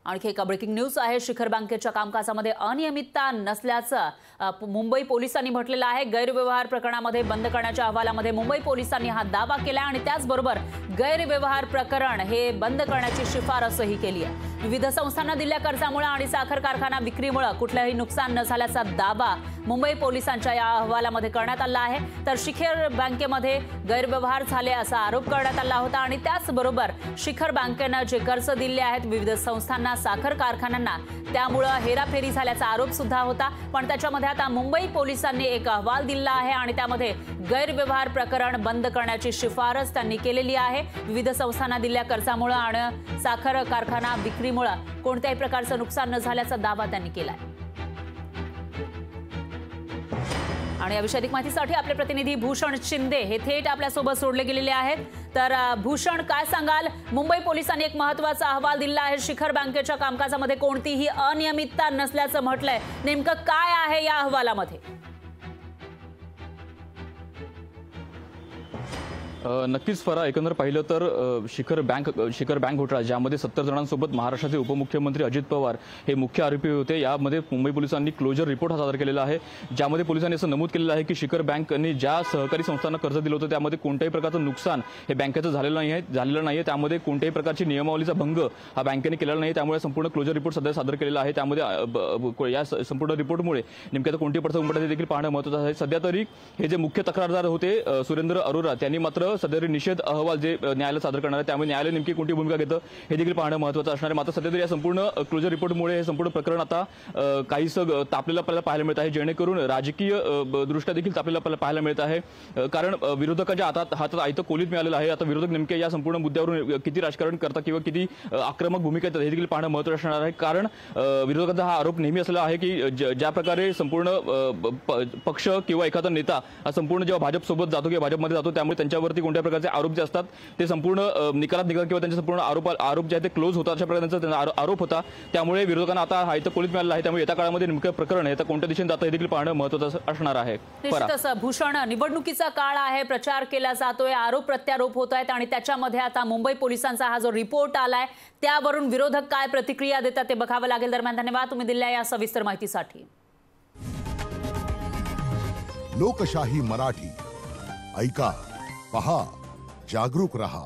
आणखी एक breaking news आहे। शिखर बँकेच्या कामकाजामध्ये अनियमितता नसल्याचं मुंबई पोलिसांनी म्हटलेलं आहे। गैरव्यवहार प्रकरणामध्ये बंद करण्याच्या अहवालामध्ये मुंबई पोलिसांनी हा दावा केला आणि त्याचबरोबर गैरव्यवहार प्रकरण हे बंद करण्याची शिफारसही केली आहे। विविध संस्थांना दिलेल्या कर्जामुळे आणि साखर कारखाना विक्रीमुळे कुठलेही नुकसान न झाल्याचा दावा मुंबई पोलिसांच्या या अहवालामध्ये करण्यात आला आहे। तर शिखर बँकेमध्ये गैरव्यवहार झाले असा आरोप करण्यात आला होता आणि त्याचबरोबर शिखर बँकेने जे कर्ज दिले आहेत विविध संस्थांना साखर कारखान्यांना त्यामुळे हेराफेरी झाल्याचा आरोप सुद्धा होता। पण त्याच्यामध्ये आता मुंबई पोलिसांनी एक अहवाल दिला आहे आणि त्यामध्ये गैरव्यवहार प्रकरण बंद करण्याची शिफारस त्यांनी केलेली आहे। विविध संस्थांना दिलेल्या कर्जामुळे आणि साखर कारखाना विक्रीमुळे कोणत्याही प्रकारचं नुकसान न झाल्याचा दावा त्यांनी केला आहे। आणि या विषयी अधिक माहितीसाठी आपले प्रतिनिधी भूषण शिंदे हे थेट आपल्या सोबत जोडले गेलेले आहेत। तर भूषण, काय सांगाल? मुंबई पोलिसांनी एक महत्त्वाचा अहवाल दिला आहे। शिखर बँकेच्या कामकाजामध्ये कोणतीही अनियमितता नसल्याचं म्हटलंय, नेमकं काय आहे या अहवालामध्ये? नक्कीच फरा, एकंदर पाहिलं तर शिखर बँक घोटाळा ज्यामध्ये 70 जणांसोबत महाराष्ट्राचे उपमुख्यमंत्री अजित पवार हे मुख्य आरोपी होते, यामध्ये मुंबई पोलिसांनी क्लोजर रिपोर्ट सादर केलेला आहे। ज्यामध्ये पोलिसांनी असं नमूद केलेलं आहे की शिखर बँकेने ज्या सहकारी संस्थांना कर्ज दिलं होतं त्यामध्ये कोणत्याही प्रकारचं नुकसान हे बँकेचं झालेलं नाहीये। त्यामध्ये कोणत्याही प्रकारची नियमावलीचा भंग हा बँकेने केलेला नाही। त्यामुळे संपूर्ण क्लोजर रिपोर्ट सध्या सादर केलेला आहे। त्यामध्ये या संपूर्ण रिपोर्टमुळे नेमक्या कोणती पडताळणी उमटते देखील पाहणं महत्त्वाचं आहे। सध्या तरी हे जे मुख्य तक्रारदार होते सुरेंद्र अरोरा त्यांनी मात्र सध्या निषेध अहवाल जे न्यायालय सादर करणार आहे त्यामुळे न्यायालय नेमकी कोणती भूमिका घेतं हे देखील पाहणं महत्त्वाचं असणार आहे। मात्र सध्या तरी या संपूर्ण क्लोजर रिपोर्टमुळे हे संपूर्ण प्रकरण आता काहीसं तापलेलं आपल्याला पाहायला मिळत आहे, जेणेकरून राजकीय दृष्ट्या देखील तापलेलं आपल्याला पाहायला मिळत आहे। कारण विरोधकाच्या हातात आयतं कोलीत मिळालेलं आहे। आता विरोधक नेमके या संपूर्ण मुद्द्यावरून किती राजकारण करतात किंवा किती आक्रमक भूमिका घेतात हे देखील पाहणं महत्त्वाचं असणार आहे। कारण विरोधकांचा हा आरोप नेहमी असलेला आहे की ज्या प्रकारे संपूर्ण पक्ष किंवा एखादा नेता हा संपूर्ण जेव्हा भाजपसोबत जातो किंवा भाजपमध्ये जातो त्यामुळे त्यांच्यावरती कोणत्या प्रकारचे आरोप जे असतात ते संपूर्ण निकालात निघतात किंवा त्यांचे संपूर्ण आरोप जे आहेत ते क्लोज होतात, अशा प्रकारचा आरोप होता। त्यामुळे विरोधकांना आता हायतं कोलीत मिळालेलं आहे। त्यामुळे येत्या काळामध्ये नेमकं प्रकरण आहे तर कोणत्या दिशेने जातं हे देखील पाहणं महत्त्वाचं असणार आहे। निश्चितच भूषण, निवडणुकीचा काळ आहे, प्रचार केला जातोय, आरोप प्रत्यारोप होत आहेत आणि त्याच्यामध्ये आता मुंबई पोलिसांचा हा जो रिपोर्ट आलाय त्यावरून विरोधक काय प्रतिक्रिया देतात ते बघावं लागेल। दरम्यान धन्यवाद तुम्ही दिलेल्या या सविस्तर माहितीसाठी। लोकशाही मराठी ऐका, पहा, जागरूक रहा।